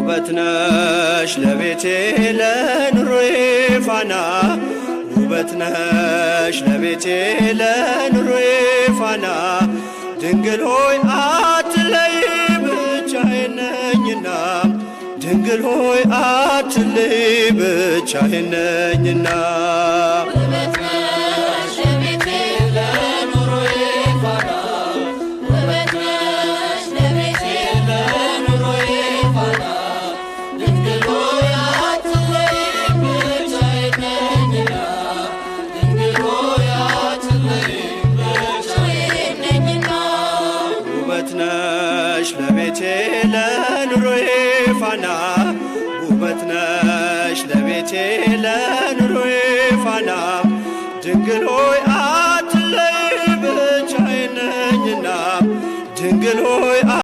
ውበት ነሽ ለቤቴ ለኑሮዬ ፋና ውበት ነሽ ለቤቴ ለኑሮዬ ፋና ድንግል ሆይ አትለይ ብቻዬን ነኝና ድንግል ሆይ አትለይ ብቻዬን ነኝና ነሽ ለቤቴ ለኑሮዬ ፋና ውበት ነሽ ለቤቴ ለኑሮዬ ፋና ድንግል ሆይ አትለይ ብቻዬን ነኝና ድንግል ሆይ